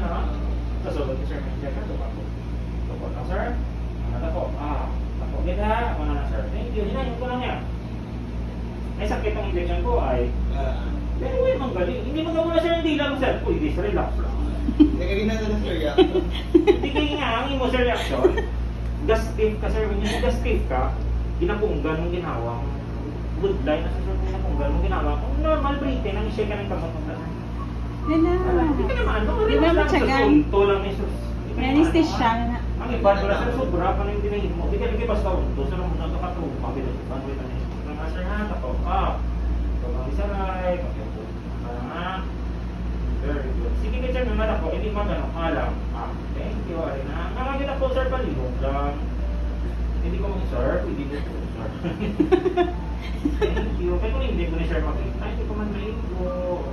na. Kasulog ni sir, may check na ito pa po. Ito po na sir. Ano po? Ako ganda. Ako na sir. Thank you. Hinayin ko lang niya. May sakit ang injection ko ay. Pero may manggaling. Hindi magmamula sir ng dila mo sir. Uy, this relax lang. Hindi ka ginagawa ng sir reaction. Hindi kayo nga, ang imo sir reaction. Gas stiff ka sir. When you gas stiff ka, ginapunggan mong ginawa. Good line na sir kung ginapunggan mong ginawa. Kung normal breathing, ang isya ka ng kamot mo sir. Hindi ka naman. Hindi lang sa sulto lang ni sus. May anesthesia na. Ang iba wala sir, sobra pa na yung dinahin mo. Hindi ka naging basta unto. Sir, mo nagkakatuwa. Pagbilang iba, wait na niya. Mga sir ha, tako. Ito ang isaray. Pakiupo. Very good. Sige ka sir, naman ako. Hindi magano. Alam. Thank you. Arina. Nakagita po sir, palibog lang. Hindi ko mag-sir. Hindi ko po sir. Thank you. Kaya kung hindi ko ni sir makita, hindi ko man maligo.